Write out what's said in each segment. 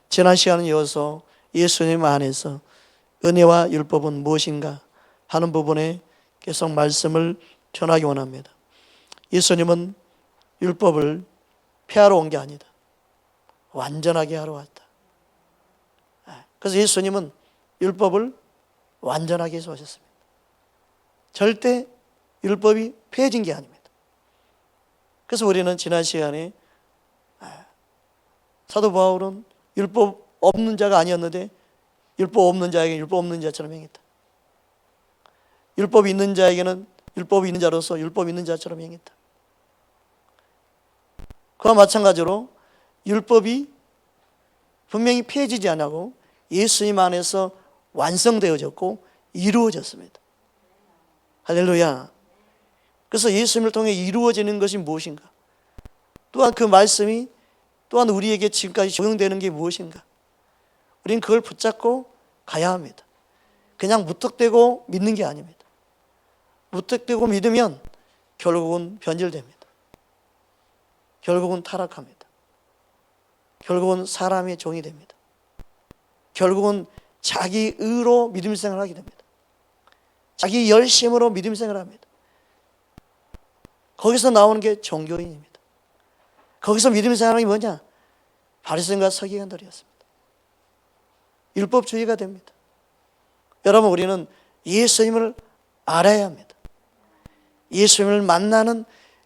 지난 시간에 이어서 예수님 안에서 은혜와 율법은 무엇인가 하는 부분에 계속 말씀을 전하기 원합니다. 예수님은 율법을 폐하러 온 게 아니다. 완전하게 하러 왔다. 그래서 예수님은 율법을 완전하게 해서 오셨습니다. 절대 율법이 폐해진 게 아닙니다. 그래서 우리는 지난 시간에 사도 바울은 율법 없는 자가 아니었는데 율법 없는 자에게 율법 없는 자처럼 행했다. 율법이 있는 자에게는 율법이 있는 자로서 율법 있는 자처럼 행했다. 그와 마찬가지로 율법이 분명히 폐해지지 않고 예수님 안에서 완성되어졌고 이루어졌습니다. 할렐루야. 그래서 예수님을 통해 이루어지는 것이 무엇인가? 또한 그 말씀이 또한 우리에게 지금까지 적용되는 게 무엇인가? 우리는 그걸 붙잡고 가야 합니다. 그냥 무턱대고 믿는 게 아닙니다. 무턱대고 믿으면 결국은 변질됩니다. 결국은 타락합니다. 결국은 사람의 종이 됩니다. 결국은 자기 의로 믿음 생활을 하게 됩니다. 자기 열심으로 믿음 생활을 합니다. 거기서 나오는 게 종교인입니다. 거기서 믿음 생활이 뭐냐? 바리새인과 서기관들이었습니다. 율법주의가 됩니다. 여러분, 우리는 예수님을 알아야 합니다. 예수님을 만나는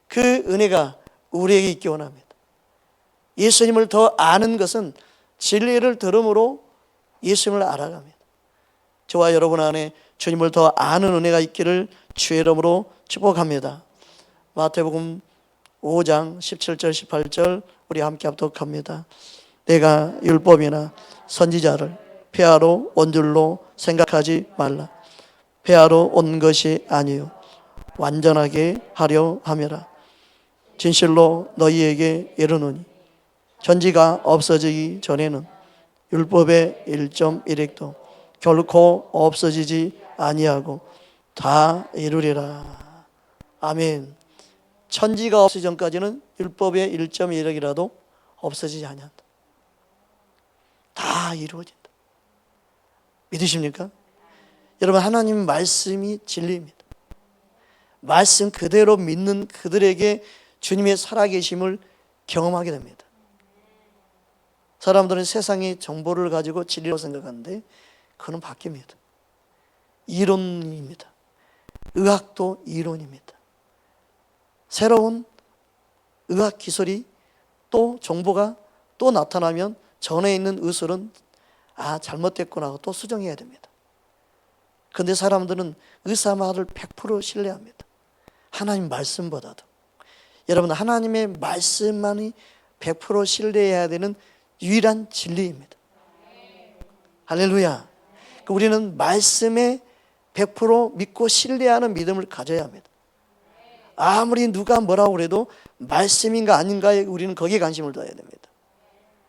그 은혜가 우리에게 있기 원합니다. 예수님을 더 아는 것은 진리를 들음으로 예수님을 알아갑니다. 저와 여러분 안에 주님을 더 아는 은혜가 있기를 주의 이름으로 축복합니다. 마태복음 5장 17절 18절 우리 함께 합독합니다. 내가 율법이나 선지자를 폐하러 온 줄로 생각하지 말라. 폐하러 온 것이 아니요 완전하게 하려 함이라. 진실로 너희에게 이르노니 천지가 없어지기 전에는 율법의 1.1획도 결코 없어지지 아니하고 다 이루리라. 아멘. 천지가 없어지기 전까지는 율법의 1.1획이라도 없어지지 아니한다. 다 이루어진다. 믿으십니까? 여러분, 하나님 말씀이 진리입니다. 말씀 그대로 믿는 그들에게 주님의 살아계심을 경험하게 됩니다. 사람들은 세상의 정보를 가지고 진리라고 생각하는데 그건 바뀝니다. 이론입니다. 의학도 이론입니다. 새로운 의학 기술이 또 정보가 또 나타나면 전에 있는 의술은 잘못됐구나 하고 또 수정해야 됩니다. 그런데 사람들은 의사 말을 100% 신뢰합니다. 하나님 말씀보다도. 여러분, 하나님의 말씀만이 100% 신뢰해야 되는 유일한 진리입니다. 할렐루야. 우리는 말씀에 100% 믿고 신뢰하는 믿음을 가져야 합니다. 아무리 누가 뭐라고 그래도 말씀인가 아닌가에 우리는 거기에 관심을 둬야 됩니다.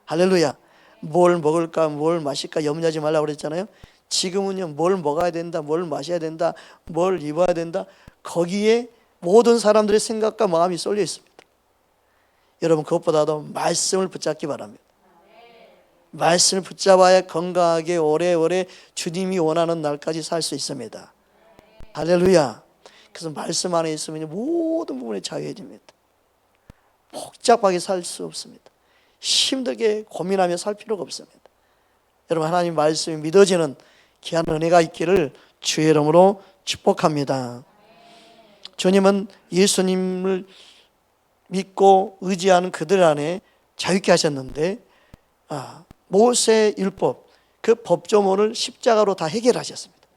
할렐루야. 뭘 먹을까 뭘 마실까 염려하지 말라고 그랬잖아요. 지금은요, 뭘 먹어야 된다, 뭘 마셔야 된다, 뭘 입어야 된다, 거기에 모든 사람들의 생각과 마음이 쏠려 있습니다. 여러분, 그것보다도 말씀을 붙잡기 바랍니다. 말씀을 붙잡아야 건강하게 오래오래 주님이 원하는 날까지 살 수 있습니다. 할렐루야. 그래서 말씀 안에 있으면 모든 부분에 자유해집니다. 복잡하게 살 수 없습니다. 힘들게 고민하며 살 필요가 없습니다. 여러분, 하나님 말씀이 믿어지는 귀한 은혜가 있기를 주의 이름으로 축복합니다. 주님은 예수님을 믿고 의지하는 그들 안에 자유케 하셨는데 모세 율법 그 법조문을 십자가로 다 해결하셨습니다.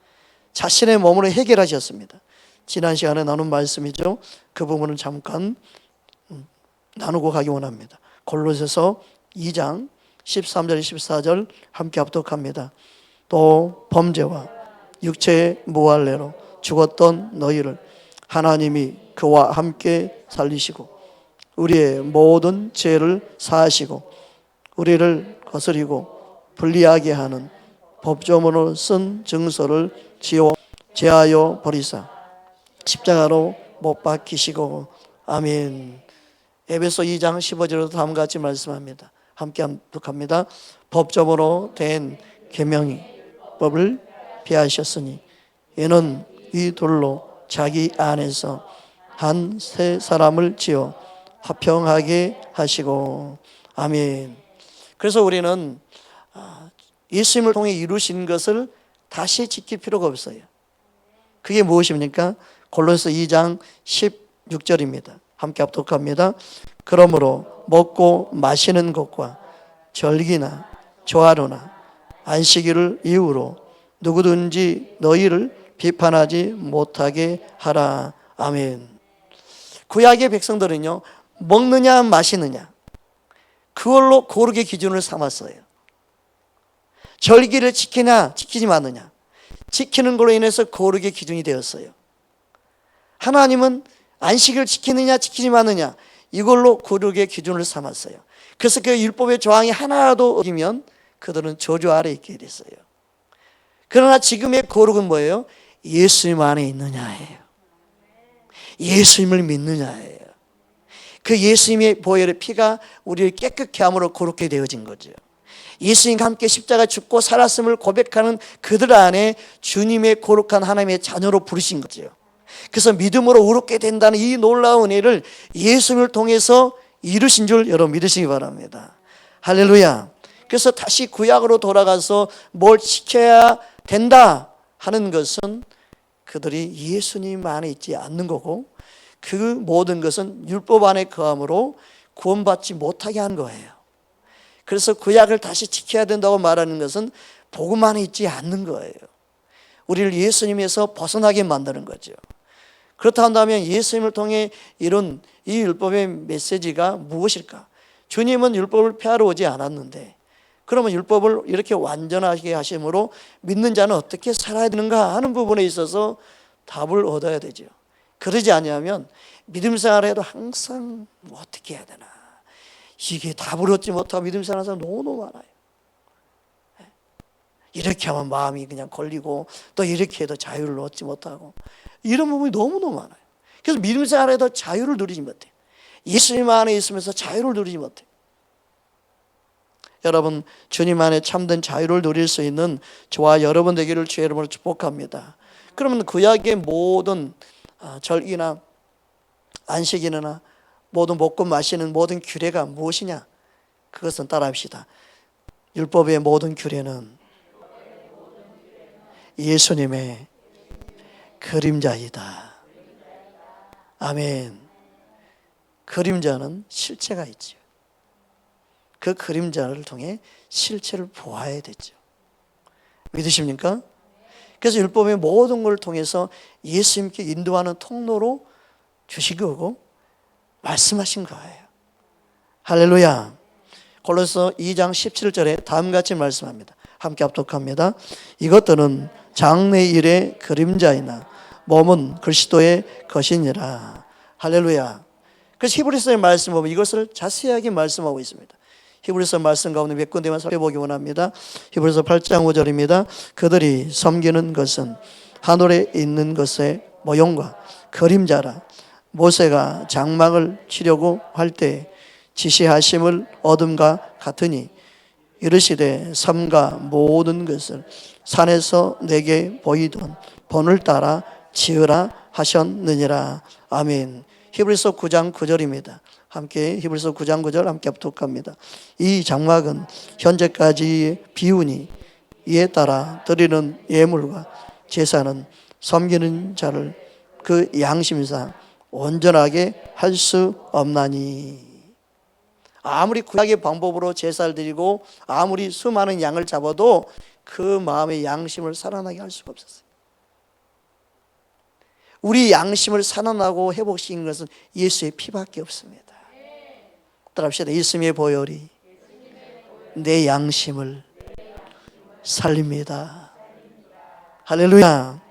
자신의 몸으로 해결하셨습니다. 지난 시간에 나눈 말씀이죠. 그 부분을 잠깐 나누고 가기 원합니다. 골로새서 2장 13절 14절 함께 합독합니다. 또 범죄와 육체의 무할례로 죽었던 너희를 하나님이 그와 함께 살리시고 우리의 모든 죄를 사하시고 우리를 거스리고 불리하게 하는 법조문으로 쓴 증서를 지워 제하여 버리사 십자가로 못 박히시고 아멘. 에베소 2장 15절에도 다음과 같이 말씀합니다. 함께 합독합니다. 법적으로 된 계명이 법을 피하셨으니 이는 이 돌로 자기 안에서 한 새 사람을 지어 화평하게 하시고. 아멘. 그래서 우리는 예수님을 통해 이루신 것을 다시 지킬 필요가 없어요. 그게 무엇입니까? 골로새 2장 16절입니다. 함께 합독합니다. 그러므로 먹고 마시는 것과 절기나 조하루나 안식일을 이유로 누구든지 너희를 비판하지 못하게 하라. 아멘. 구약의 백성들은요, 먹느냐 마시느냐 그걸로 거룩의 기준을 삼았어요. 절기를 지키냐 지키지 마느냐 지키는 걸로 인해서 거룩의 기준이 되었어요. 하나님은 안식을 지키느냐 지키지 마느냐 이걸로 거룩의 기준을 삼았어요. 그래서 그 율법의 조항이 하나라도 어기면 그들은 저주 아래 있게 됐어요. 그러나 지금의 거룩은 뭐예요? 예수님 안에 있느냐예요. 예수님을 믿느냐예요. 그 예수님의 보혈의 피가 우리를 깨끗게 함으로 거룩게 되어진 거죠. 예수님과 함께 십자가 죽고 살았음을 고백하는 그들 안에 주님의 거룩한 하나님의 자녀로 부르신 거죠. 그래서 믿음으로 의롭게 된다는 이 놀라운 은혜를 예수님을 통해서 이루신 줄 여러분 믿으시기 바랍니다. 할렐루야. 그래서 다시 구약으로 돌아가서 뭘 지켜야 된다 하는 것은 그들이 예수님 안에 있지 않는 거고, 그 모든 것은 율법 안에 거함으로 구원받지 못하게 한 거예요. 그래서 구약을 다시 지켜야 된다고 말하는 것은 복음 안에 있지 않는 거예요. 우리를 예수님에서 벗어나게 만드는 거죠. 그렇다 한다면 예수님을 통해 이룬 이 율법의 메시지가 무엇일까? 주님은 율법을 폐하러 오지 않았는데 그러면 율법을 이렇게 완전하게 하심으로 믿는 자는 어떻게 살아야 되는가 하는 부분에 있어서 답을 얻어야 되죠. 그러지 아니하면 믿음 생활을 해도 항상 어떻게 해야 되나, 이게 답을 얻지 못하고 믿음 생활하는 사람 너무 많아요. 이렇게 하면 마음이 그냥 걸리고 또 이렇게 해도 자유를 얻지 못하고 이런 부분이 너무너무 많아요. 그래서 믿음 생활에도 자유를 누리지 못해요. 예수님 안에 있으면서 자유를 누리지 못해요. 여러분, 주님 안에 참된 자유를 누릴 수 있는 저와 여러분 되기를 주의 이름으로 축복합니다. 그러면 구약의 모든 절기나 안식일이나 모든 먹고 마시는 모든 규례가 무엇이냐? 그것은 따라합시다. 율법의 모든 규례는 예수님의 그림자이다. 아멘. 그림자는 실체가 있죠. 그 그림자를 통해 실체를 보아야 되죠. 믿으십니까? 그래서 율법의 모든 걸 통해서 예수님께 인도하는 통로로 주신 거고 말씀하신 거예요. 할렐루야. 골로새 2장 17절에 다음같이 말씀합니다. 함께 합독합니다. 이것들은 장래일의 그림자이나 몸은 그리스도의 것이니라. 할렐루야. 그래서 히브리서의 말씀 보면 이것을 자세하게 말씀하고 있습니다. 히브리서 말씀 가운데 몇 군데만 살펴보기 원합니다. 히브리서 8장 5절입니다. 그들이 섬기는 것은 하늘에 있는 것의 모형과 그림자라. 모세가 장막을 치려고 할 때 지시하심을 얻음과 같으니 이르시되 삼가 모든 것을 산에서 내게 보이던 본을 따라 지으라 하셨느니라. 아멘. 히브리서 9장 9절입니다. 함께 히브리서 9장 9절 함께 합독합니다. 이 장막은 현재까지의 비우니 이에 따라 드리는 예물과 제사는 섬기는 자를 그 양심상 온전하게 할 수 없나니. 아무리 구약의 방법으로 제사를 드리고 아무리 수많은 양을 잡아도 그 마음의 양심을 살아나게 할 수가 없었어요. 우리 양심을 살아나고 회복시킨 것은 예수의 피밖에 없습니다. 따라합시다. 예수님의 보혈이 내 양심을 살립니다. 할렐루야.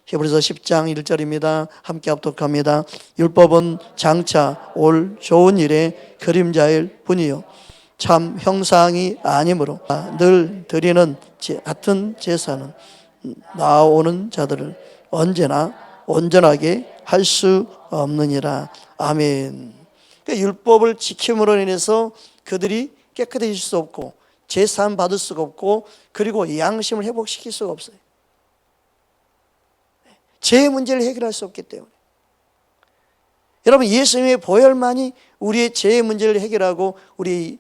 히브리서 10장 1절입니다. 함께 합독합니다. 율법은 장차 올 좋은 일의 그림자일 뿐이요 참 형상이 아니므로 늘 드리는 같은 제사는 나오는 자들을 언제나 온전하게 할 수 없느니라. 아멘. 그러니까 율법을 지킴으로 인해서 그들이 깨끗해질 수 없고 제사함 받을 수가 없고 그리고 양심을 회복시킬 수가 없어요. 죄의 문제를 해결할 수 없기 때문에. 여러분, 예수님의 보혈만이 우리의 죄의 문제를 해결하고 우리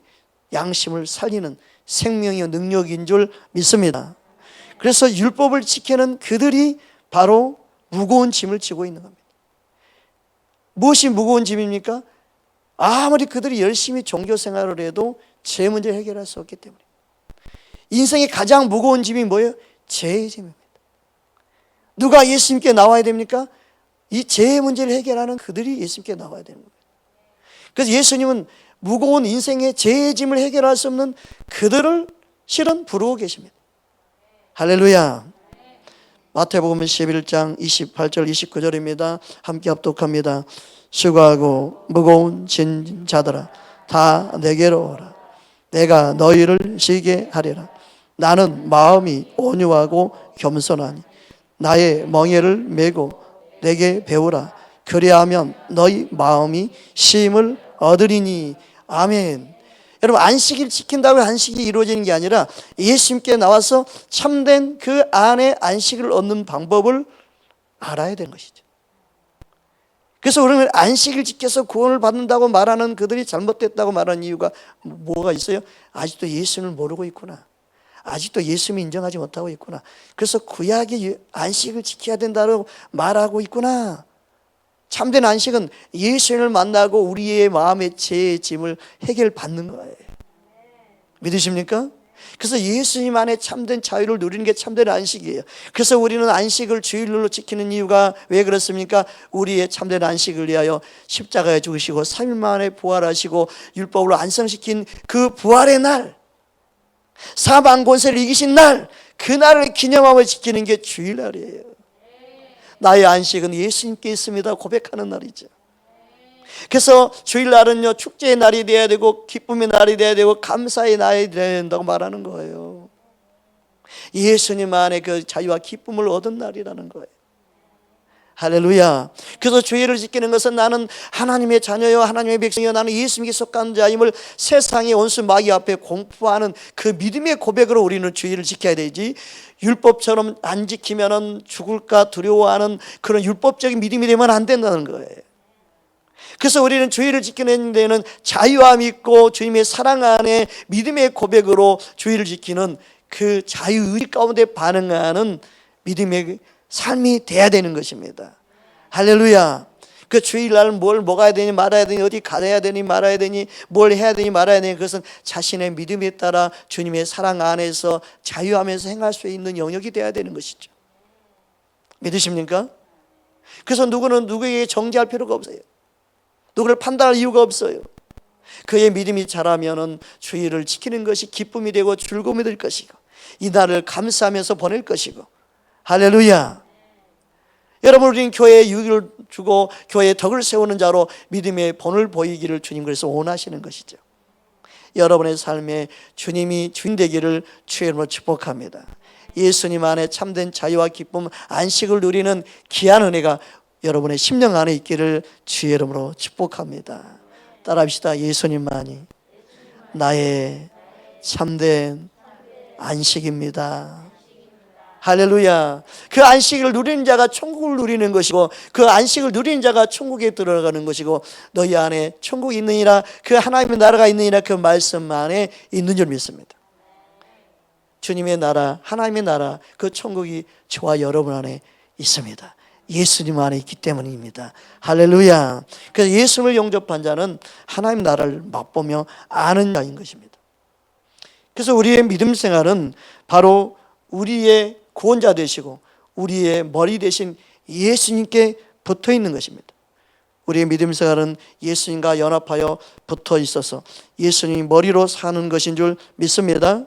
양심을 살리는 생명의 능력인 줄 믿습니다. 그래서 율법을 지키는 그들이 바로 무거운 짐을 지고 있는 겁니다. 무엇이 무거운 짐입니까? 아무리 그들이 열심히 종교 생활을 해도 죄 문제를 해결할 수 없기 때문에. 인생의 가장 무거운 짐이 뭐예요? 죄의 짐입니다. 누가 예수님께 나와야 됩니까? 이 죄의 문제를 해결하는 그들이 예수님께 나와야 되는 겁니다. 그래서 예수님은 무거운 인생의 죄의 짐을 해결할 수 없는 그들을 실은 부르고 계십니다. 할렐루야. 마태복음 11장 28절 29절입니다. 함께 합독합니다. 수고하고 무거운 짐 자들아 다 내게로 오라. 내가 너희를 쉬게 하리라. 나는 마음이 온유하고 겸손하니 나의 멍에를 메고 내게 배우라. 그리하면 너희 마음이 쉼을 얻으리니. 아멘. 여러분, 안식일 지킨다고 안식이 이루어지는 게 아니라 예수님께 나와서 참된 그 안에 안식을 얻는 방법을 알아야 되는 것이죠. 그래서 우리는 안식일 지켜서 구원을 받는다고 말하는 그들이 잘못됐다고 말하는 이유가 뭐가 있어요? 아직도 예수님을 모르고 있구나. 아직도 예수님을 인정하지 못하고 있구나. 그래서 구약의 안식을 지켜야 된다고 말하고 있구나. 참된 안식은 예수님을 만나고 우리의 마음의 죄의 짐을 해결받는 거예요. 믿으십니까? 그래서 예수님 안에 참된 자유를 누리는 게 참된 안식이에요. 그래서 우리는 안식을 주일로 지키는 이유가 왜 그렇습니까? 우리의 참된 안식을 위하여 십자가에 죽으시고 3일 만에 부활하시고 율법으로 안성시킨 그 부활의 날, 사망 권세를 이기신 날, 그날을 기념하며 지키는 게 주일날이에요. 나의 안식은 예수님께 있습니다 고백하는 날이죠. 그래서 주일날은요, 축제의 날이 되어야 되고 기쁨의 날이 되어야 되고 감사의 날이 되어야 된다고 말하는 거예요. 예수님 안에 그 자유와 기쁨을 얻은 날이라는 거예요. 할렐루야. 그래서 주일을 지키는 것은 나는 하나님의 자녀요 하나님의 백성이요 나는 예수님께 속한 자임을 세상의 원수 마귀 앞에 공포하는 그 믿음의 고백으로 우리는 주일을 지켜야 되지, 율법처럼 안 지키면 죽을까 두려워하는 그런 율법적인 믿음이 되면 안 된다는 거예요. 그래서 우리는 주일을 지키는 데는 자유와 믿고 주님의 사랑 안에 믿음의 고백으로 주일을 지키는 그 자유의지 가운데 반응하는 믿음의 삶이 돼야 되는 것입니다. 할렐루야. 그 주일날 뭘 먹어야 되니 말아야 되니 어디 가야 되니 말아야 되니 뭘 해야 되니 말아야 되니 그것은 자신의 믿음에 따라 주님의 사랑 안에서 자유하면서 행할 수 있는 영역이 돼야 되는 것이죠. 믿으십니까? 그래서 누구는 누구에게 정죄할 필요가 없어요. 누구를 판단할 이유가 없어요. 그의 믿음이 자라면은 주일을 지키는 것이 기쁨이 되고 즐거움이 될 것이고 이 날을 감사하면서 보낼 것이고. 할렐루야. 여러분, 우리는 교회에 유익을 주고 교회에 덕을 세우는 자로 믿음의 본을 보이기를 주님 그래서 원하시는 것이죠. 여러분의 삶에 주님이 주인 되기를 주의 이름으로 축복합니다. 예수님 안에 참된 자유와 기쁨, 안식을 누리는 귀한 은혜가 여러분의 심령 안에 있기를 주의 이름으로 축복합니다. 따라합시다. 예수님만이 나의 참된 안식입니다. 할렐루야. 그 안식을 누리는 자가 천국을 누리는 것이고 그 안식을 누리는 자가 천국에 들어가는 것이고 너희 안에 천국이 있느니라, 그 하나님의 나라가 있느니라, 그 말씀 안에 있는 줄 믿습니다. 주님의 나라, 하나님의 나라, 그 천국이 저와 여러분 안에 있습니다. 예수님 안에 있기 때문입니다. 할렐루야. 그래서 예수님을 영접한 자는 하나님 나라를 맛보며 아는 자인 것입니다. 그래서 우리의 믿음 생활은 바로 우리의 구원자 되시고 우리의 머리 되신 예수님께 붙어 있는 것입니다. 우리의 믿음 생활은 예수님과 연합하여 붙어 있어서 예수님이 머리로 사는 것인 줄 믿습니다.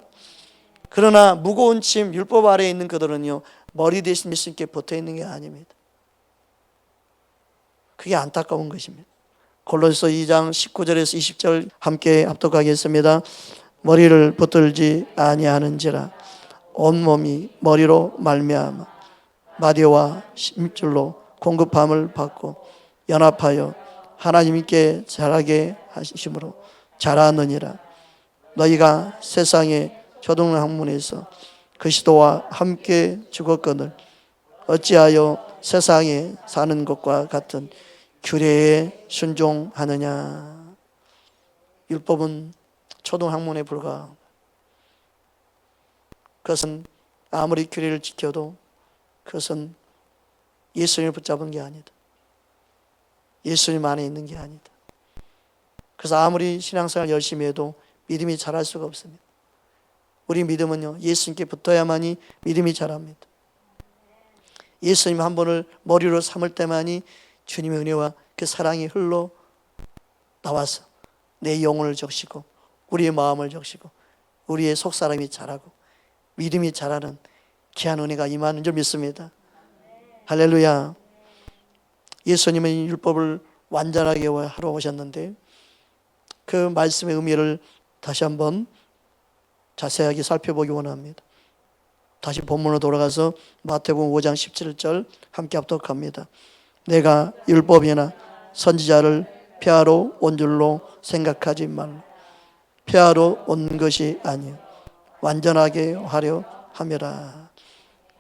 그러나 무거운 짐, 율법 아래에 있는 그들은요, 머리 대신 예수님께 붙어 있는 게 아닙니다. 그게 안타까운 것입니다. 골로새서 2장 19절에서 20절 함께 합독하겠습니다. 머리를 붙들지 아니하는지라 온몸이 머리로 말미암아 마디와 심줄로 공급함을 받고 연합하여 하나님께 자라게 하심으로 자라느니라. 너희가 세상의 초등학문에서 그리스도와 함께 죽었거늘 어찌하여 세상에 사는 것과 같은 규례에 순종하느냐. 율법은 초등학문에 불과합니다. 그것은 아무리 규례를 지켜도 그것은 예수님을 붙잡은 게 아니다. 예수님 안에 있는 게 아니다. 그래서 아무리 신앙생활 열심히 해도 믿음이 자랄 수가 없습니다. 우리 믿음은요, 예수님께 붙어야만이 믿음이 자랍니다. 예수님 한 번을 머리로 삼을 때만이 주님의 은혜와 그 사랑이 흘러 나와서 내 영혼을 적시고 우리의 마음을 적시고 우리의 속사람이 자라고 믿음이 자라는 귀한 은혜가 임하는 줄 믿습니다. 할렐루야. 예수님은 율법을 완전하게 하러 오셨는데 그 말씀의 의미를 다시 한번 자세하게 살펴보기 원합니다. 다시 본문으로 돌아가서 마태복음 5장 17절 함께 합독합니다. 내가 율법이나 선지자를 폐하러 온 줄로 생각하지 말라. 폐하러 온 것이 아니요 완전하게 하려 함이라.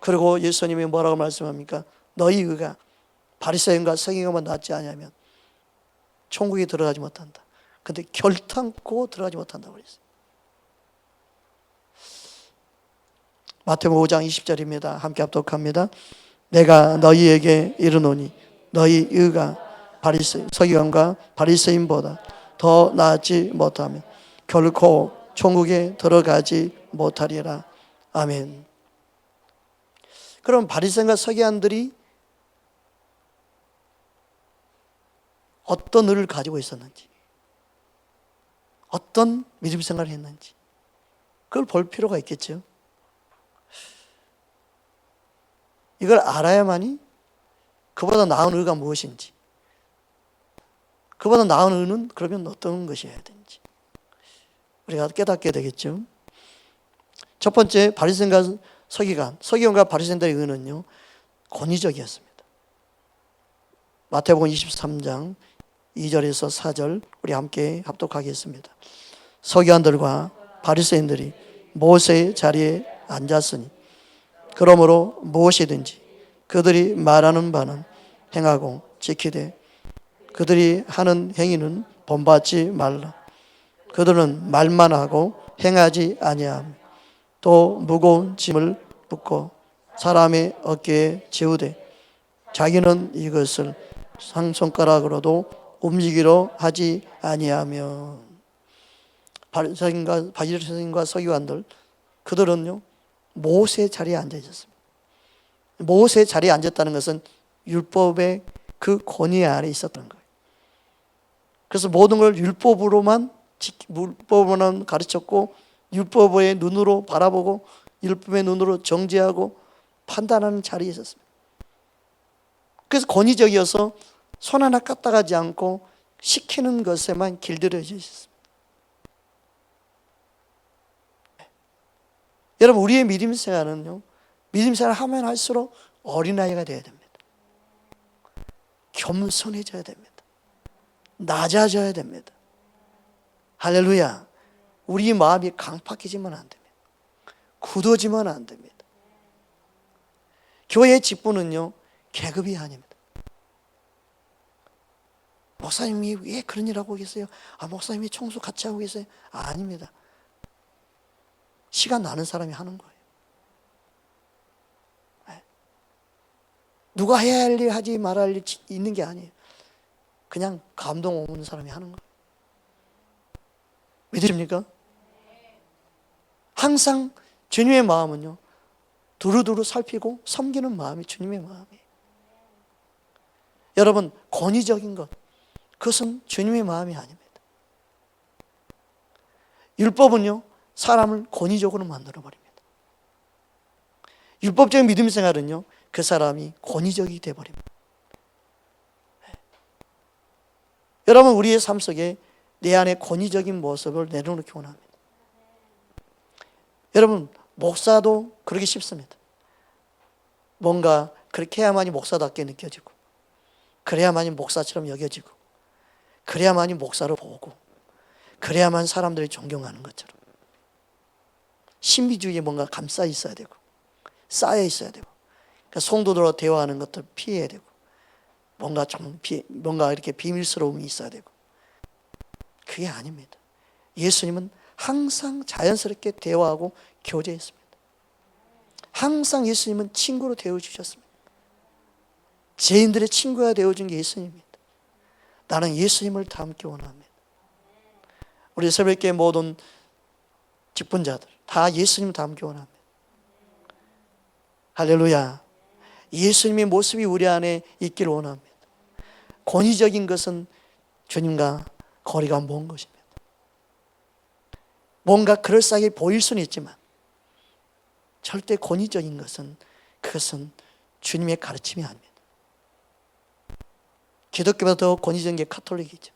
그리고 예수님이 뭐라고 말씀합니까? 너희 의가 바리새인과 서기관만 낫지 않으면 천국에 들어가지 못한다. 근데 결탄코 들어가지 못한다고 그랬어요. 마태복음 5장 20절입니다. 함께 합독합니다. 내가 너희에게 이르노니 너희 의가 서기관과 바리새인보다 더 나지 못하면 결코 천국에 들어가지 못하리라. 아멘. 그럼 바리새인과 서기관들이 어떤 의를 가지고 있었는지, 어떤 믿음 생활을 했는지 그걸 볼 필요가 있겠죠. 이걸 알아야만이 그보다 나은 의가 무엇인지, 그보다 나은 의는 그러면 어떤 것이어야 되는지 우리가 깨닫게 되겠죠. 첫 번째, 바리새인과 서기관과 바리새인들의 의는요 권위적이었습니다. 마태복음 23장 2절에서 4절 우리 함께 합독하겠습니다. 서기관들과 바리새인들이 모세의 자리에 앉았으니 그러므로 무엇이든지 그들이 말하는 바는 행하고 지키되 그들이 하는 행위는 본받지 말라. 그들은 말만 하고 행하지 아니하며 또 무거운 짐을 붓고 사람의 어깨에 지우되 자기는 이것을 상손가락으로도 움직이려 하지 아니하며. 바리새인과 서기관들 그들은요 모세 자리에 앉아 있었습니다. 모세 자리에 앉았다는 것은 율법의 그 권위 아래 있었던 거예요. 그래서 모든 걸 율법으로만 가르쳤고 율법의 눈으로 바라보고 율법의 눈으로 정죄하고 판단하는 자리에 있었습니다. 그래서 권위적이어서 손 하나 까딱하지 않고 시키는 것에만 길들여져 있었습니다. 여러분, 우리의 믿음 생활은요 믿음 생활을 하면 할수록 어린아이가 되어야 됩니다. 겸손해져야 됩니다. 낮아져야 됩니다. 할렐루야. 우리 마음이 강팍해지면 안 됩니다. 굳어지면 안 됩니다. 교회의 직분은요 계급이 아닙니다. 목사님이 왜 그런 일 하고 계세요? 목사님이 청소 같이 하고 계세요? 아닙니다. 시간 나는 사람이 하는 거예요. 누가 해야 할 일 하지 말아야 할 일 있는 게 아니에요. 그냥 감동 오는 사람이 하는 거예요. 믿으십니까? 항상 주님의 마음은요 두루두루 살피고 섬기는 마음이 주님의 마음이에요. 여러분, 권위적인 것 그것은 주님의 마음이 아닙니다. 율법은요 사람을 권위적으로 만들어버립니다. 율법적인 믿음 생활은요 그 사람이 권위적이 되어버립니다. 여러분, 우리의 삶 속에 내 안에 권위적인 모습을 내려놓기 원합니다. 여러분, 목사도 그러기 쉽습니다. 뭔가 그렇게 해야만이 목사답게 느껴지고 그래야만이 목사처럼 여겨지고 그래야만이 목사로 보고 그래야만 사람들이 존경하는 것처럼. 신비주의에 뭔가 감싸 있어야 되고 쌓여 있어야 되고, 그러니까 성도들과 대화하는 것들 피해야 되고, 뭔가 이렇게 비밀스러움이 있어야 되고, 그게 아닙니다. 예수님은 항상 자연스럽게 대화하고 교제했습니다. 항상 예수님은 친구로 되어주셨습니다. 죄인들의 친구가 되어준 게 예수님입니다. 나는 예수님을 닮기 원합니다. 우리 새벽에 모든 직분자들 다 예수님 닮기 원합니다. 할렐루야. 예수님의 모습이 우리 안에 있기를 원합니다. 권위적인 것은 주님과 거리가 먼 것입니다. 뭔가 그럴싸하게 보일 수는 있지만 절대 권위적인 것은, 그것은 주님의 가르침이 아닙니다. 기독교보다 더 권위적인 게 카톨릭이죠.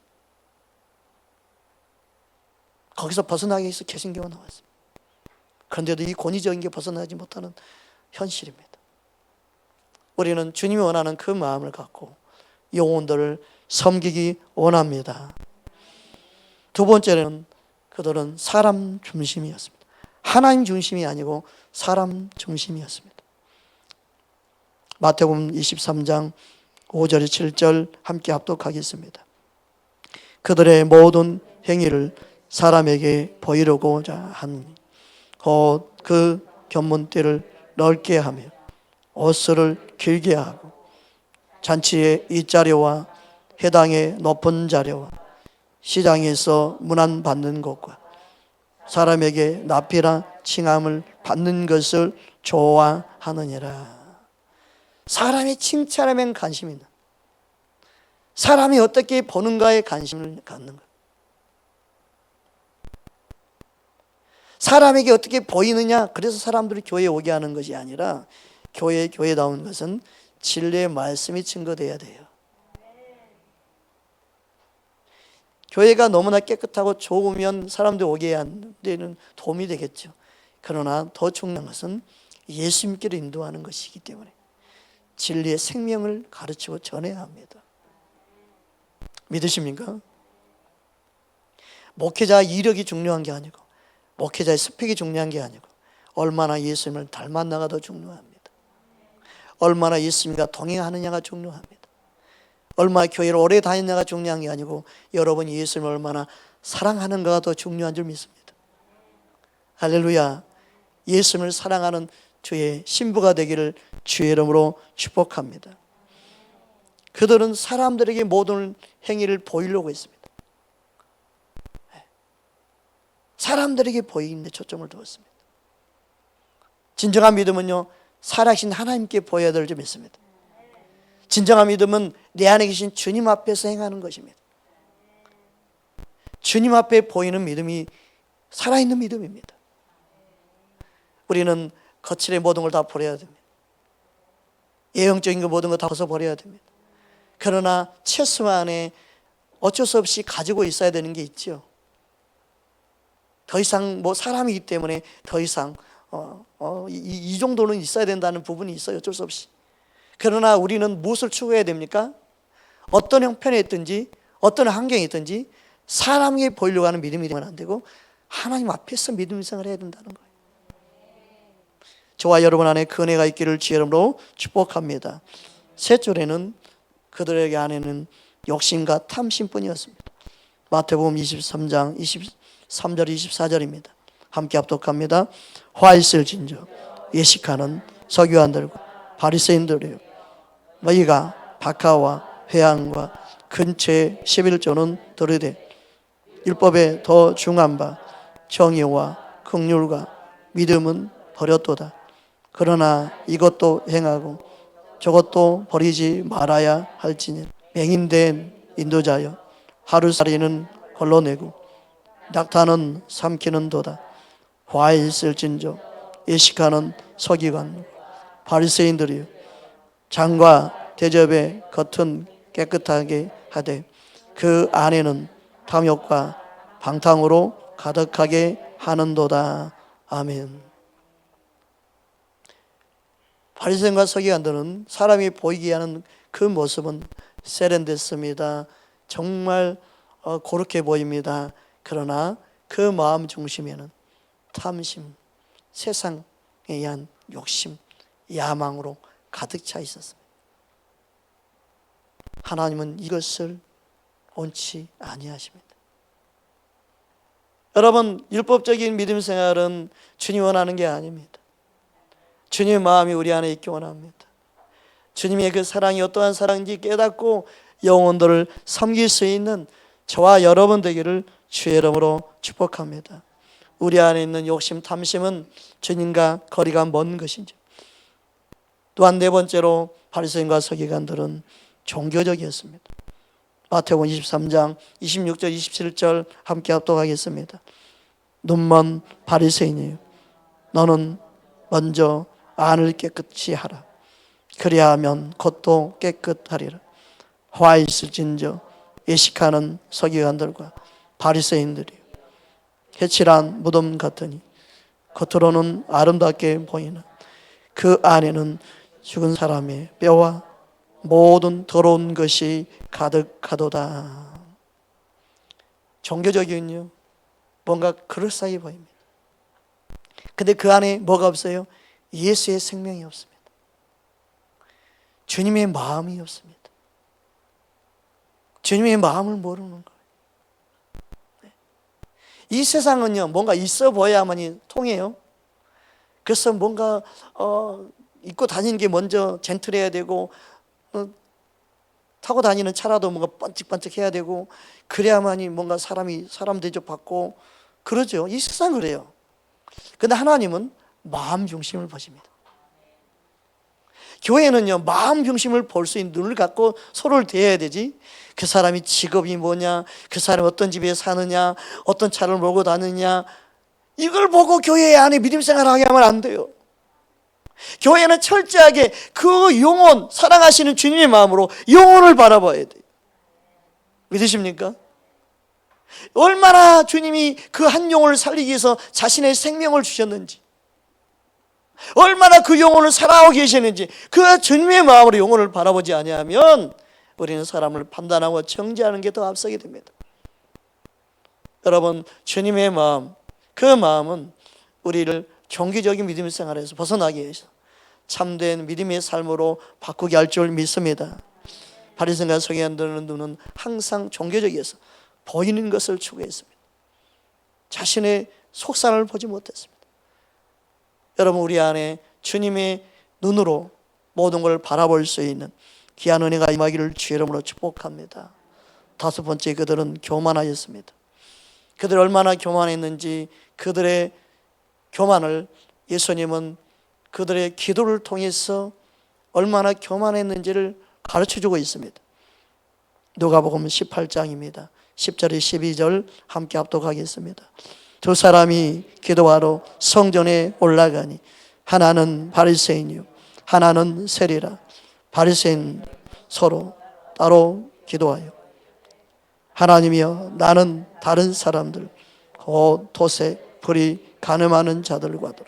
거기서 벗어나기 위해서 개신교가 나왔습니다. 그런데도 이 권위적인 게 벗어나지 못하는 현실입니다. 우리는 주님이 원하는 그 마음을 갖고 영혼들을 섬기기 원합니다. 두 번째는 그들은 사람 중심이었습니다. 하나님 중심이 아니고 사람 중심이었습니다. 마태복음 23장 5절 7절 함께 합독하겠습니다. 그들의 모든 행위를 사람에게 보이려고자 하니 곧 그 견문대를 넓게 하며 옷을 길게 하고 잔치의 윗자리와 회당의 높은 자리와 시장에서 문안받는 곳과 사람에게 납비나 칭함을 받는 것을 좋아하느니라. 사람의 칭찬하면 관심이 있는, 사람이 어떻게 보는가에 관심을 갖는 것, 사람에게 어떻게 보이느냐, 그래서 사람들이 교회에 오게 하는 것이 아니라 교회다운 것은 진리의 말씀이 증거되어야 돼요. 교회가 너무나 깨끗하고 좋으면 사람들 오게 하는 데는 도움이 되겠죠. 그러나 더 중요한 것은 예수님께로 인도하는 것이기 때문에 진리의 생명을 가르치고 전해야 합니다. 믿으십니까? 목회자 이력이 중요한 게 아니고, 목회자의 스펙이 중요한 게 아니고, 얼마나 예수님을 닮았나가 더 중요합니다. 얼마나 예수님과 동행하느냐가 중요합니다. 얼마나 교회를 오래 다녔냐가 중요한 게 아니고, 여러분이 예수님을 얼마나 사랑하는가가 더 중요한 줄 믿습니다. 할렐루야. 예수님을 사랑하는 주의 신부가 되기를 주의 이름으로 축복합니다. 그들은 사람들에게 모든 행위를 보이려고 했습니다. 사람들에게 보이는 데 초점을 두었습니다. 진정한 믿음은요, 살아계신 하나님께 보여야 될 줄 믿습니다. 진정한 믿음은 내 안에 계신 주님 앞에서 행하는 것입니다. 주님 앞에 보이는 믿음이 살아있는 믿음입니다. 우리는 거칠의 모든 걸 다 버려야 됩니다. 예형적인 거 모든 거 다 벗어버려야 됩니다. 그러나 최소한에 어쩔 수 없이 가지고 있어야 되는 게 있죠. 더 이상 사람이기 때문에 더 이상 이 정도는 있어야 된다는 부분이 있어요. 어쩔 수 없이. 그러나 우리는 무엇을 추구해야 됩니까? 어떤 형편에 있든지 어떤 환경에 있든지 사람에게 보이려고 하는 믿음이 되면 안 되고 하나님 앞에서 믿음 생활을 해야 된다는 거예요. 저와 여러분 안에 그 은혜가 있기를 주의 이름으로 축복합니다. 세 줄에는 그들에게 안에는 욕심과 탐심뿐이었습니다. 마태복음 23장 23절 24절입니다. 함께 합독합니다. 화 있을진저 예식하는 서기관들과 바리새인들이요, 너희가 박하와 회향과 근처의 11조는 들으되 율법에 더 중한 바 정의와 긍휼과 믿음은 버렸도다. 그러나 이것도 행하고 저것도 버리지 말아야 할지니 맹인된 인도자여 하루살이는 걸러내고 낙타는 삼키는도다. 화에 있을진저 예식하는 서기관 바리새인들이여 장과 대접의 겉은 깨끗하게 하되 그 안에는 탐욕과 방탕으로 가득하게 하는도다. 아멘. 바리새인과 서기관들은 사람이 보이게 하는 그 모습은 세련됐습니다. 정말 고룩해 보입니다. 그러나 그 마음 중심에는 탐심, 세상에 의한 욕심, 야망으로 가득 차 있었습니다. 하나님은 이것을 원치 아니하십니다. 여러분, 율법적인 믿음 생활은 주님 원하는 게 아닙니다. 주님의 마음이 우리 안에 있기 원합니다. 주님의 그 사랑이 어떠한 사랑인지 깨닫고 영혼들을 섬길 수 있는 저와 여러분 되기를 주의 이름으로 축복합니다. 우리 안에 있는 욕심, 탐심은 주님과 거리가 먼 것이죠. 또한 네 번째로 바리새인과 서기관들은 종교적이었습니다. 마태복음 23장 26절 27절 함께 합독하겠습니다. 눈먼 바리새인이여, 너는 먼저 안을 깨끗이 하라. 그리하면 겉도 깨끗하리라. 화 있을진저 외식하는 서기관들과 바리새인들이 해칠한 무덤 같으니 겉으로는 아름답게 보이나 그 안에는 죽은 사람의 뼈와 모든 더러운 것이 가득하도다. 종교적이군요. 뭔가 그럴싸해 보입니다. 근데 그 안에 뭐가 없어요? 예수의 생명이 없습니다. 주님의 마음이 없습니다. 주님의 마음을 모르는 거예요. 이 세상은요, 뭔가 있어 보여야만이 통해요. 그래서 뭔가 입고 다니는 게 먼저 젠틀해야 되고, 타고 다니는 차라도 뭔가 번쩍번쩍해야 되고, 그래야만이 뭔가 사람 대접받고 그러죠. 이 세상 그래요. 근데 하나님은 마음 중심을 보십니다. 교회는요, 마음 중심을 볼 수 있는 눈을 갖고 서로를 대해야 되지, 그 사람이 직업이 뭐냐, 그 사람이 어떤 집에 사느냐, 어떤 차를 몰고 다니느냐, 이걸 보고 교회 안에 믿음 생활을 하게 하면 안 돼요. 교회는 철저하게 그 영혼, 사랑하시는 주님의 마음으로 영혼을 바라봐야 돼요. 믿으십니까? 얼마나 주님이 그 한 영혼을 살리기 위해서 자신의 생명을 주셨는지, 얼마나 그 영혼을 사랑하고 계시는지, 그 주님의 마음으로 영혼을 바라보지 아니하면 우리는 사람을 판단하고 정죄하는 게 더 앞서게 됩니다. 여러분, 주님의 마음, 그 마음은 우리를 종교적인 믿음의 생활에서 벗어나게 해서 참된 믿음의 삶으로 바꾸게 할 줄 믿습니다. 바리새인과 서기관들의 눈은 항상 종교적이어서 보이는 것을 추구했습니다. 자신의 속살을 보지 못했습니다. 여러분, 우리 안에 주님의 눈으로 모든 걸 바라볼 수 있는 귀한 은혜가 임하기를 주의 이름으로 축복합니다. 다섯 번째, 그들은 교만하였습니다. 그들이 얼마나 교만했는지, 그들의 교만을 예수님은 그들의 기도를 통해서 얼마나 교만했는지를 가르쳐주고 있습니다. 누가복음 18장입니다. 10절에 12절 함께 합독하겠습니다. 두 사람이 기도하러 성전에 올라가니 하나는 바리새인이요 하나는 세리라. 바리새인 서로 따로 기도하여 하나님이여, 나는 다른 사람들 곧 도색 불이 간음하는 자들과도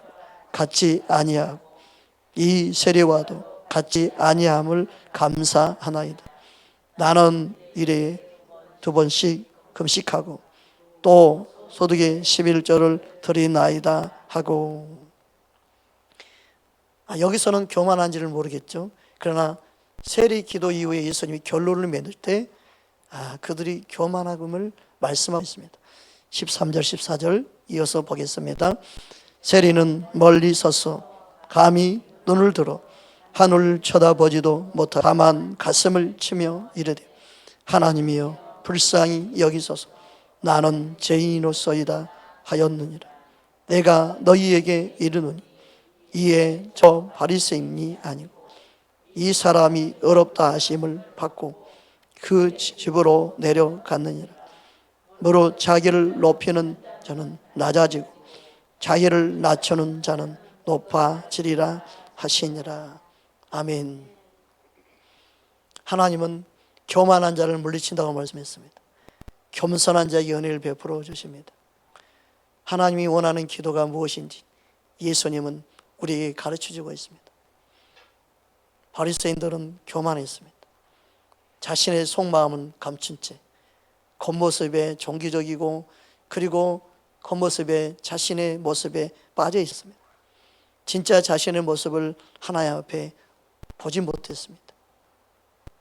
같이 아니하고 이 세리와도 같이 아니함을 감사하나이다. 나는 일에 2번씩 금식하고 또 소득의 11조를 드리나이다 하고. 여기서는 교만한지를 모르겠죠. 그러나 세리 기도 이후에 예수님이 결론을 맺을 때 그들이 교만함을 말씀하고 있습니다. 13절 14절 이어서 보겠습니다. 세리는 멀리 서서 감히 눈을 들어 하늘을 쳐다보지도 못하고 다만 가슴을 치며 이르되 하나님이여, 불쌍히 여기소서. 나는 죄인으로서이다 하였느니라. 내가 너희에게 이르노니 이에 저 바리새인이 아니고 이 사람이 의롭다 하심을 받고 그 집으로 내려갔느니라. 무릇 자기를 높이는 자는 낮아지고 자기를 낮추는 자는 높아지리라 하시니라. 아멘. 하나님은 교만한 자를 물리친다고 말씀했습니다. 겸손한 자에게 은혜를 베풀어 주십니다. 하나님이 원하는 기도가 무엇인지 예수님은 우리에게 가르쳐주고 있습니다. 바리새인들은 교만했습니다. 자신의 속마음은 감춘 채 겉모습에 종교적이고 그리고 겉모습에 자신의 모습에 빠져 있습니다. 진짜 자신의 모습을 하나님 앞에 보지 못했습니다.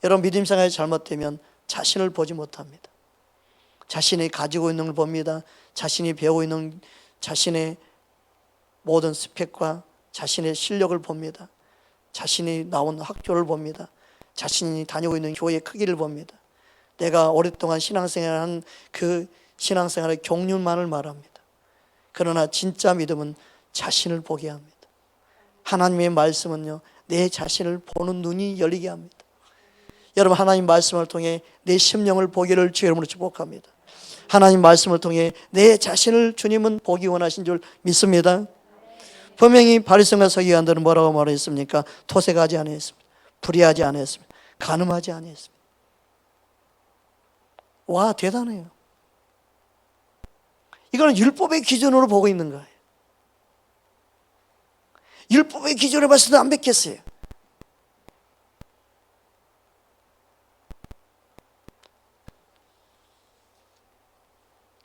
여러분, 믿음 생활이 잘못되면 자신을 보지 못합니다. 자신이 가지고 있는 걸 봅니다. 자신이 배우고 있는 자신의 모든 스펙과 자신의 실력을 봅니다. 자신이 나온 학교를 봅니다. 자신이 다니고 있는 교회의 크기를 봅니다. 내가 오랫동안 신앙생활을 한 그 신앙생활의 경륜만을 말합니다. 그러나 진짜 믿음은 자신을 보게 합니다. 하나님의 말씀은요, 내 자신을 보는 눈이 열리게 합니다. 여러분, 하나님 말씀을 통해 내 심령을 보기를 주의 이름으로 축복합니다. 하나님 말씀을 통해 내 자신을 주님은 보기 원하신 줄 믿습니다. 분명히 바리새인과 서기관들은 뭐라고 말했습니까? 토색하지 아니했습니다. 불의하지 아니했습니다. 간음하지 아니했습니다. 와, 대단해요. 이거는 율법의 기준으로 보고 있는 거예요. 율법의 기준으로 봤을 때 안 뵙겠어요.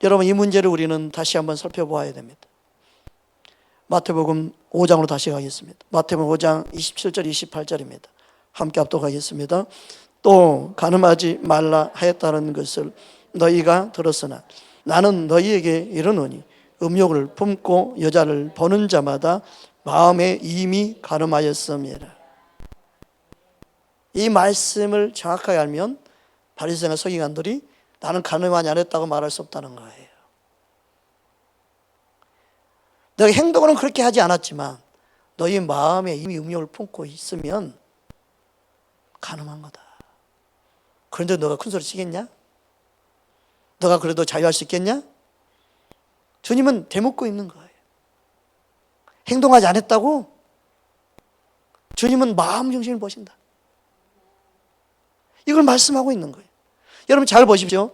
여러분, 이 문제를 우리는 다시 한번 살펴보아야 됩니다. 마태복음 5장으로 다시 가겠습니다. 마태복음 5장 27절 28절입니다. 함께 합독하겠습니다. 또 간음하지 말라 하였다는 것을 너희가 들었으나 나는 너희에게 이르노니 음욕을 품고 여자를 보는 자마다 마음에 이미 간음하였음이라. 이 말씀을 정확하게 알면 바리새인과 서기관들이 나는 간음하지 않았다고 말할 수 없다는 거예요. 너희 행동으로는 그렇게 하지 않았지만 너희 마음에 이미 음욕을 품고 있으면 간음한 거다. 그런데 너가 큰 소리 치겠냐? 너가 그래도 자유할 수 있겠냐? 주님은 대묻고 있는 거예요. 행동하지 않았다고? 주님은 마음 정신을 보신다. 이걸 말씀하고 있는 거예요. 여러분 잘 보십시오.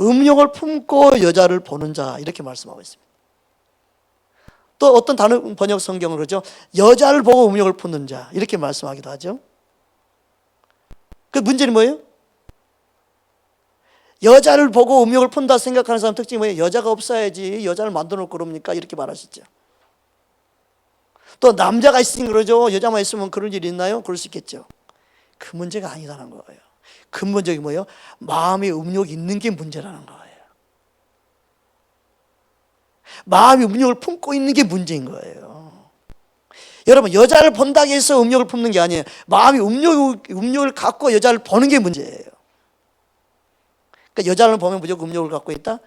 음욕을 품고 여자를 보는 자, 이렇게 말씀하고 있습니다. 또 어떤 다른 번역 성경은 그러죠. 여자를 보고 음욕을 품는 자, 이렇게 말씀하기도 하죠. 그 문제는 뭐예요? 여자를 보고 음욕을 푼다 생각하는 사람 특징이 뭐예요? 여자가 없어야지 여자를 만들어 놓고 그럽니까? 이렇게 말하시죠. 또 남자가 있으니 그러죠. 여자만 있으면 그럴 일이 있나요? 그럴 수 있겠죠. 그 문제가 아니라는 거예요. 근본적인 뭐예요? 마음에 음욕이 있는 게 문제라는 거예요. 마음이 음욕을 품고 있는 게 문제인 거예요. 여러분, 여자를 본다고 해서 음욕을 품는 게 아니에요. 마음이 음욕을 갖고 여자를 보는 게 문제예요. 그러니까 여자를 보면 무조건 음욕을 갖고 있다?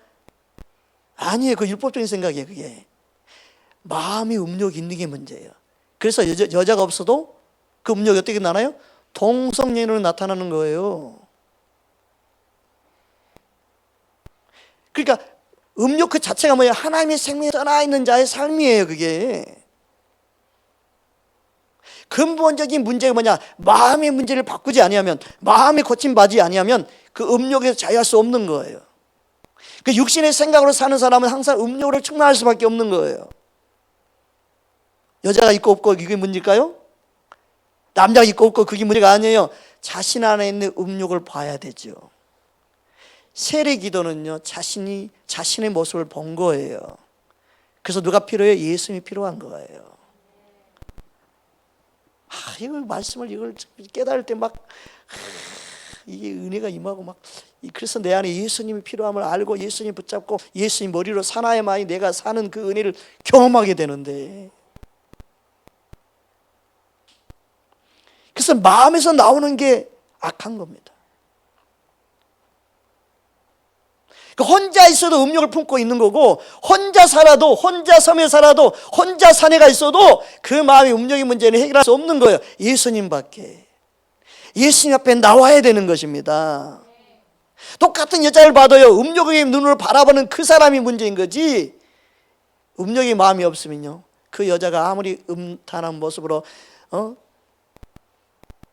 아니에요. 그 율법적인 생각이에요. 그게 마음이 음욕이 있는 게 문제예요. 그래서 여자가 없어도 그 음욕이 어떻게 나나요? 동성연애로 나타나는 거예요. 그러니까 음욕 그 자체가 뭐예요? 하나님의 생명에 떠나 있는 자의 삶이에요. 그게 근본적인 문제가 뭐냐? 마음의 문제를 바꾸지 아니하면, 마음이 고침받지 아니하면 그 음욕에서 자유할 수 없는 거예요. 그 육신의 생각으로 사는 사람은 항상 음욕으로 충만할 수밖에 없는 거예요. 여자가 있고 없고 그게 문제일까요? 남자가 있고 없고 그게 문제가 아니에요. 자신 안에 있는 음욕을 봐야 되죠. 세례 기도는요, 자신의 모습을 본 거예요. 그래서 누가 필요해요? 예수님이 필요한 거예요. 이걸 말씀을 이걸 깨달을 때 막 이게 은혜가 임하고 막, 그래서 내 안에 예수님이 필요함을 알고 예수님 붙잡고 예수님 머리로 사나이만이 내가 사는 그 은혜를 경험하게 되는데, 그래서 마음에서 나오는 게 악한 겁니다. 혼자 있어도 음욕을 품고 있는 거고, 혼자 살아도, 혼자 섬에 살아도, 혼자 사내가 있어도 그 마음의 음욕의 문제는 해결할 수 없는 거예요. 예수님밖에. 예수님 앞에 나와야 되는 것입니다. 똑같은 여자를 봐도요, 음욕의 눈으로 바라보는 그 사람이 문제인 거지, 음욕의 마음이 없으면요, 그 여자가 아무리 음탄한 모습으로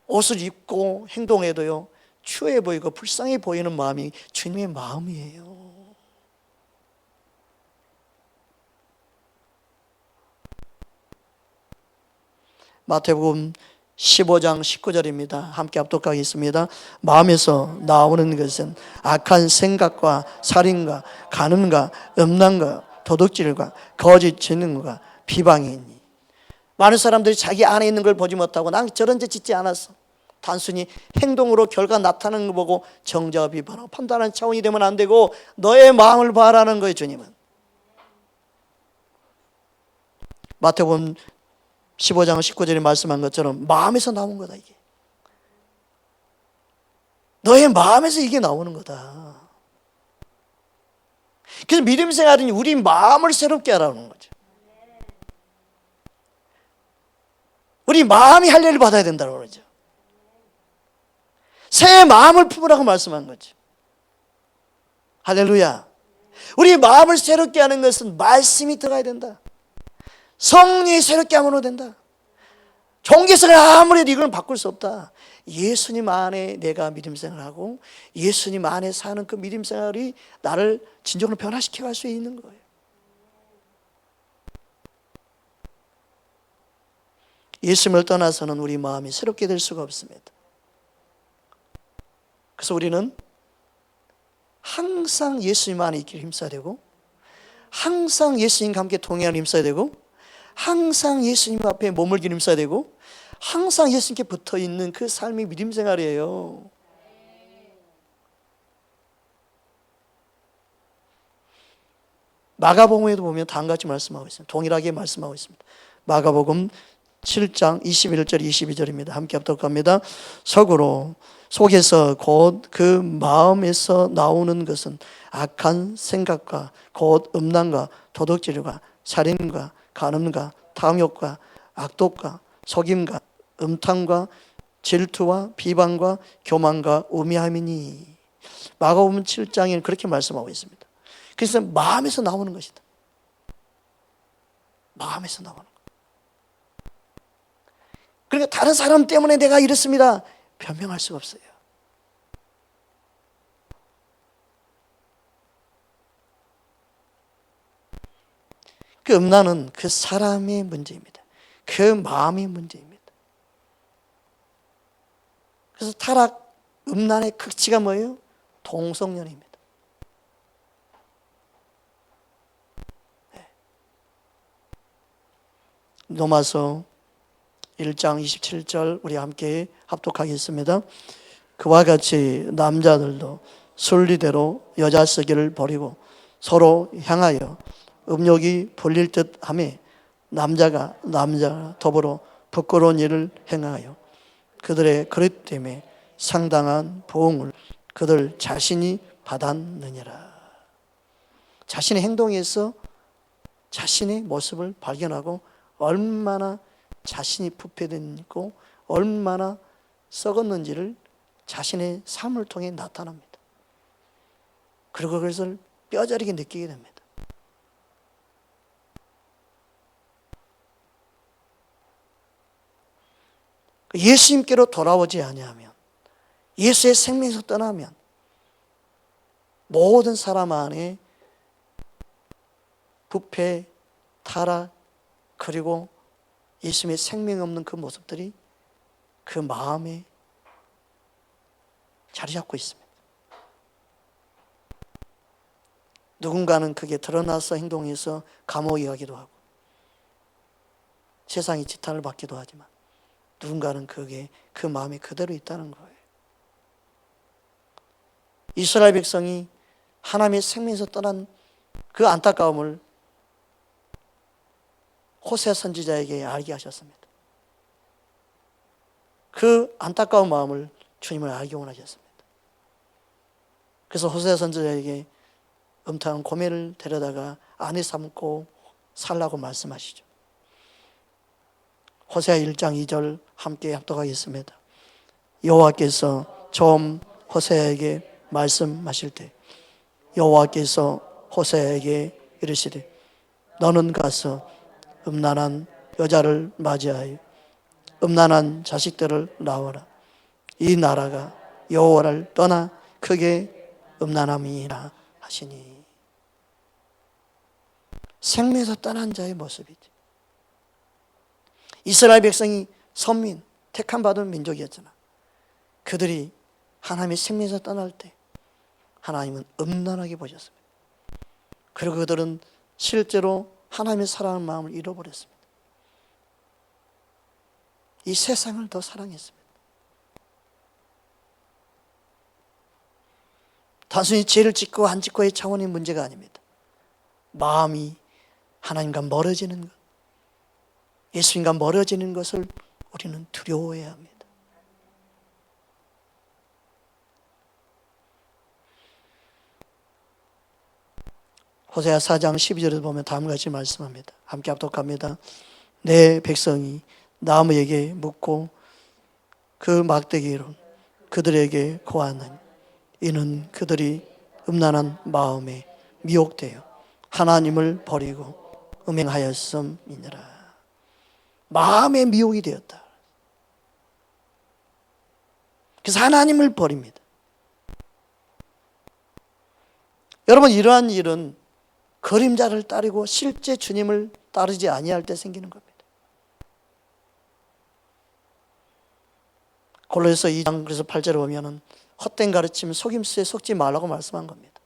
옷을 입고 행동해도요, 추해 보이고 불쌍해 보이는 마음이 주님의 마음이에요. 마태복음 15장 19절입니다. 함께 합독하겠습니다. 마음에서 나오는 것은 악한 생각과 살인과 간음과 음란과 도둑질과 거짓 증언과 비방이니. 많은 사람들이 자기 안에 있는 걸 보지 못하고 난 저런 죄 짓지 않았어, 단순히 행동으로 결과 나타나는 거 보고 정죄와 비판하고 판단하는 차원이 되면 안 되고 너의 마음을 봐라는 거예요. 주님은 마태복음 15장 19절에 말씀한 것처럼 마음에서 나온 거다. 이게 너의 마음에서 이게 나오는 거다. 그래서 믿음 생활은 우리 마음을 새롭게 하라는 거죠. 우리 마음이 할례를 받아야 된다고 그러죠. 새 마음을 품으라고 말씀한 거죠. 할렐루야. 우리 마음을 새롭게 하는 것은 말씀이 들어가야 된다. 성령이 새롭게 함으로 된다. 종교생활 아무리 이걸 바꿀 수 없다. 예수님 안에 내가 믿음 생활하고 예수님 안에 사는 그 믿음 생활이 나를 진정으로 변화시켜 갈 수 있는 거예요. 예수님을 떠나서는 우리 마음이 새롭게 될 수가 없습니다. 그래서 우리는 항상 예수님 안에 있기를 힘써야 되고, 항상 예수님과 함께 동행하는 힘써야 되고, 항상 예수님 앞에 머물기를 힘써야 되고, 항상 예수님께 붙어있는 그 삶이 믿음 생활이에요. 마가복음에도 보면 다 같이 말씀하고 있습니다. 동일하게 말씀하고 있습니다. 마가복음 7장 21절 22절입니다. 함께 합독합니다. 속에서 곧 그 마음에서 나오는 것은 악한 생각과 곧 음란과 도둑질과 살인과 간음과 탐욕과 악독과 속임과 음탕과 질투와 비방과 교만과 우매함이니. 마가복음 7장에는 그렇게 말씀하고 있습니다. 그래서 마음에서 나오는 것이다. 마음에서 나오는 것. 그러니까 다른 사람 때문에 내가 이렇습니다 변명할 수가 없어요. 그 음란은 그 사람의 문제입니다. 그 마음의 문제입니다. 그래서 타락, 음란의 극치가 뭐예요? 동성연애입니다. 로마서 1장 27절 우리 함께 합독하겠습니다. 그와 같이 남자들도 순리대로 여자 쓰기를 버리고 서로 향하여 음욕이 불릴 듯하며 남자가 남자와 더불어 부끄러운 일을 행하여 그들의 그릇 때문에 상당한 보응을 그들 자신이 받았느니라. 자신의 행동에서 자신의 모습을 발견하고 얼마나 자신이 부패되고 얼마나 썩었는지를 자신의 삶을 통해 나타납니다. 그리고 그것을 뼈저리게 느끼게 됩니다. 예수님께로 돌아오지 아니하면, 예수의 생명에서 떠나면 모든 사람 안에 부패, 타락, 그리고 예수님의 생명 없는 그 모습들이 그 마음에 자리 잡고 있습니다. 누군가는 그게 드러나서 행동해서 감옥에 가기도 하고 세상이 지탄을 받기도 하지만 누군가는 그게 그 마음에 그대로 있다는 거예요. 이스라엘 백성이 하나님의 생명에서 떠난 그 안타까움을 호세 선지자에게 알게 하셨습니다. 그 안타까운 마음을 주님을 알게 원하셨습니다. 그래서 호세 선지자에게 음탕한 고멜을 데려다가 아내 삼고 살라고 말씀하시죠. 호세아 1장 2절 함께 합독하겠습니다. 여호와께서 처음 호세아에게 말씀하실 때 여호와께서 호세아에게 이르시되 너는 가서 음란한 여자를 맞이하여 음란한 자식들을 낳아라. 이 나라가 여호와를 떠나 크게 음란함이라 하시니. 생명에서 떠난 자의 모습이지. 이스라엘 백성이 선민, 택함 받은 민족이었잖아. 그들이 하나님의 생명에서 떠날 때 하나님은 음란하게 보셨습니다. 그리고 그들은 실제로 하나님의 사랑하는 마음을 잃어버렸습니다. 이 세상을 더 사랑했습니다. 단순히 죄를 짓고 안 짓고의 차원의 문제가 아닙니다. 마음이 하나님과 멀어지는 것, 예수님과 멀어지는 것을 우리는 두려워해야 합니다. 호세아 4장 12절에 보면 다음과 같이 말씀합니다. 함께 합독합니다. 내 백성이 나무에게 묻고 그 막대기로 그들에게 고하나니 이는 그들이 음란한 마음에 미혹되어 하나님을 버리고 음행하였음이니라. 마음에 미혹이 되었다. 그래서 하나님을 버립니다. 여러분, 이러한 일은 그림자를 따르고 실제 주님을 따르지 아니할 때 생기는 겁니다. 골로새서 2장 그래서 8절에 보면은 헛된 가르침 속임수에 속지 말라고 말씀한 겁니다.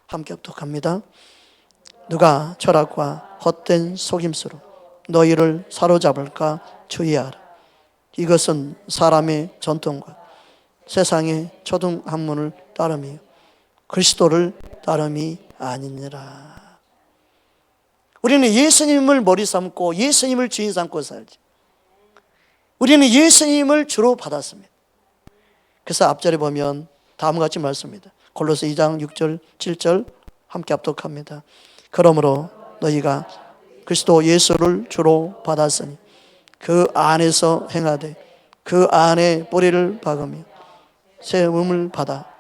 함께 합독합니다. 누가 철학과 헛된 속임수로 너희를 사로잡을까 주의하라. 이것은 사람의 전통과 세상의 초등학문을 따름이요 그리스도를 따름이 아니니라. 우리는 예수님을 머리 삼고 예수님을 주인 삼고 살지. 우리는 예수님을 주로 받았습니다. 그래서 앞절에 보면 다음과 같이 말씀합니다. 골로새 2장 6절 7절 함께 합독합니다. 그러므로 너희가 그리스도 예수를 주로 받았으니 그 안에서 행하되 그 안에 뿌리를 박으며 세움을 받아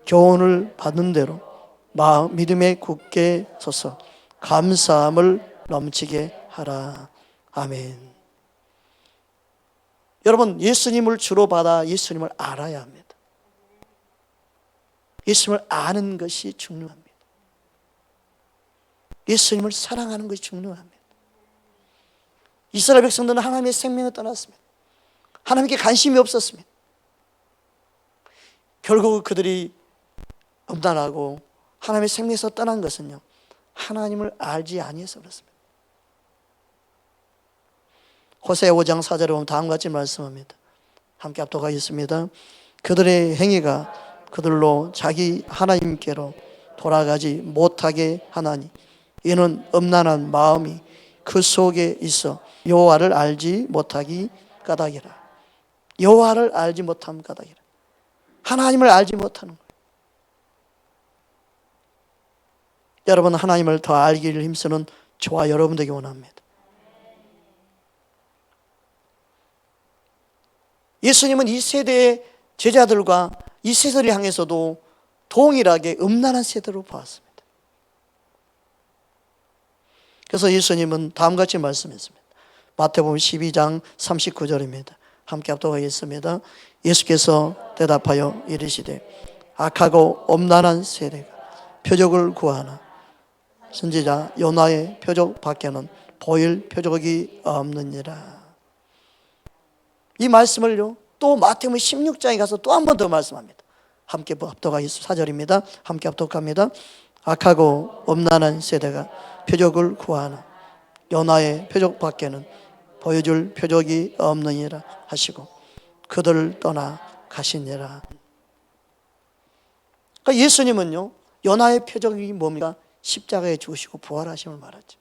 교훈을 받는 대로 믿음에 굳게 서서 감사함을 넘치게 하라. 아멘. 여러분, 예수님을 주로 받아 예수님을 알아야 합니다. 예수님을 아는 것이 중요합니다. 예수님을 사랑하는 것이 중요합니다. 이스라엘 백성들은 하나님의 생명을 떠났습니다. 하나님께 관심이 없었습니다. 결국 그들이 음란하고 하나님의 생명에서 떠난 것은요, 하나님을 알지 아니해서 그렇습니다. 호세아 5장 4절에 보면 다음과 같이 말씀합니다. 함께 합독하겠습니다. 그들의 행위가 그들로 자기 하나님께로 돌아가지 못하게 하나니 이는 음란한 마음이 그 속에 있어 여호와를 알지 못하기 까닭이라. 여호와를 알지 못함 까닭이라. 하나님을 알지 못하는 거예요. 여러분, 하나님을 더 알기를 힘쓰는 저와 여러분에게 원합니다. 예수님은 이 세대의 제자들과 이 세대를 향해서도 동일하게 음란한 세대로 보았습니다. 그래서 예수님은 다음과 같이 말씀했습니다. 마태복음 12장 39절입니다. 함께 합독하겠습니다. 예수께서 대답하여 이르시되 악하고 음란한 세대가 표적을 구하나 선지자 요나의 표적 밖에는 보일 표적이 없느니라. 이 말씀을요, 또 마태복음 16장에 가서 또 한 번 더 말씀합니다. 함께 합독하겠습니다. 4절입니다. 함께 합독합니다. 악하고 음란한 세대가 표적을 구하나 요나의 표적 밖에는 보여줄 표적이 없느니라 하시고 그들을 떠나 가시니라. 그러니까 예수님은요, 요나의 표적이 뭡니까? 십자가에 죽으시고 부활하심을 말하죠.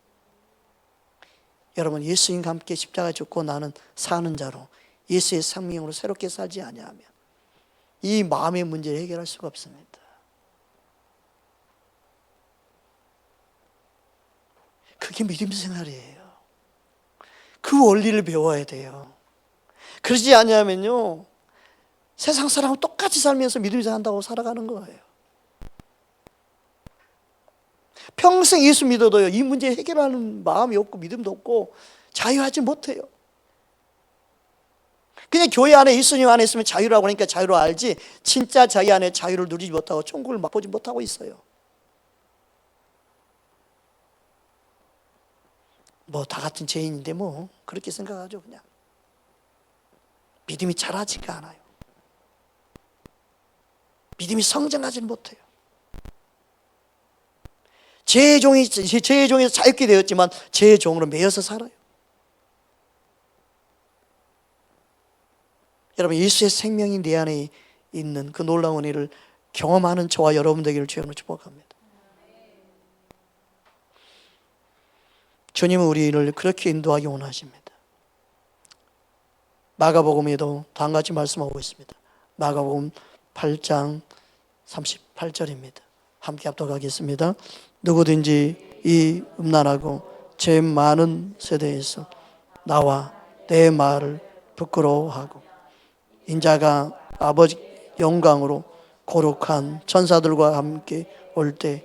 여러분, 예수님과 함께 십자가에 죽고 나는 사는 자로 예수의 생명으로 새롭게 살지 아니하면 이 마음의 문제를 해결할 수가 없습니다. 그게 믿음 생활이에요. 그 원리를 배워야 돼요. 그러지 않으면요, 세상 사람하고 똑같이 살면서 믿음 생활한다고 살아가는 거예요. 평생 예수 믿어도요, 이 문제 해결하는 마음이 없고 믿음도 없고 자유하지 못해요. 그냥 교회 안에 예수님 안에 있으면 자유라고 하니까 자유로 알지, 진짜 자기 안에 자유를 누리지 못하고 천국을 맛보지 못하고 있어요. 뭐 다 같은 죄인인데 뭐 그렇게 생각하죠. 그냥 믿음이 자라지가 않아요. 믿음이 성장하지 못해요. 죄의 종에서 자유케 되었지만 죄의 종으로 매여서 살아요. 여러분, 예수의 생명이 내 안에 있는 그 놀라운 은혜를 경험하는 저와 여러분 되기를 주님으로 축복합니다. 주님은 우리를 그렇게 인도하기 원하십니다. 마가복음에도 다음 같이 말씀하고 있습니다. 마가복음 8장 38절입니다. 함께 합독하겠습니다. 누구든지 이 음란하고 죄 많은 세대에서 나와 내 말을 부끄러워하고 인자가 아버지 영광으로 거룩한 천사들과 함께 올 때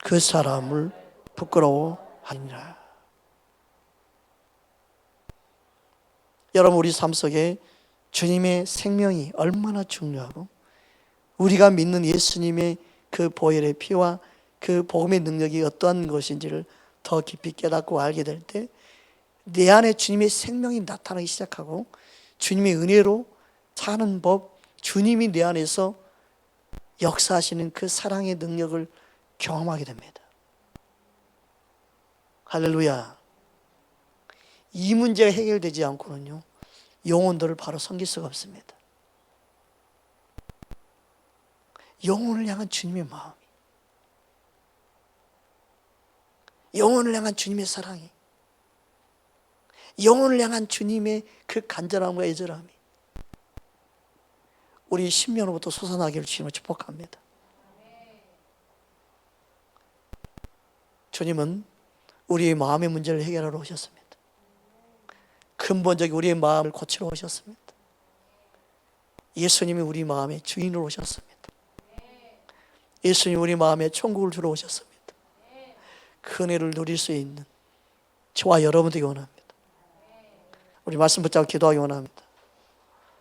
그 사람을 부끄러워하리라. 여러분, 우리 삶 속에 주님의 생명이 얼마나 중요하고 우리가 믿는 예수님의 그 보혈의 피와 그 복음의 능력이 어떠한 것인지를 더 깊이 깨닫고 알게 될 때 내 안에 주님의 생명이 나타나기 시작하고 주님의 은혜로 사는 법, 주님이 내 안에서 역사하시는 그 사랑의 능력을 경험하게 됩니다. 할렐루야. 이 문제가 해결되지 않고는요, 영혼들을 바로 섬길 수가 없습니다. 영혼을 향한 주님의 마음이, 영혼을 향한 주님의 사랑이, 영혼을 향한 주님의 그 간절함과 애절함이 우리 심령으로부터 솟아나기를 주님을 축복합니다. 주님은 우리의 마음의 문제를 해결하러 오셨습니다. 근본적인 우리의 마음을 고치러 오셨습니다. 예수님이 우리 마음의 주인으로 오셨습니다. 예수님이 우리 마음에 천국을 주러 오셨습니다. 그 은혜를 누릴 수 있는 저와 여러분들이 원합니다. 우리 말씀 붙잡고 기도하기 원합니다.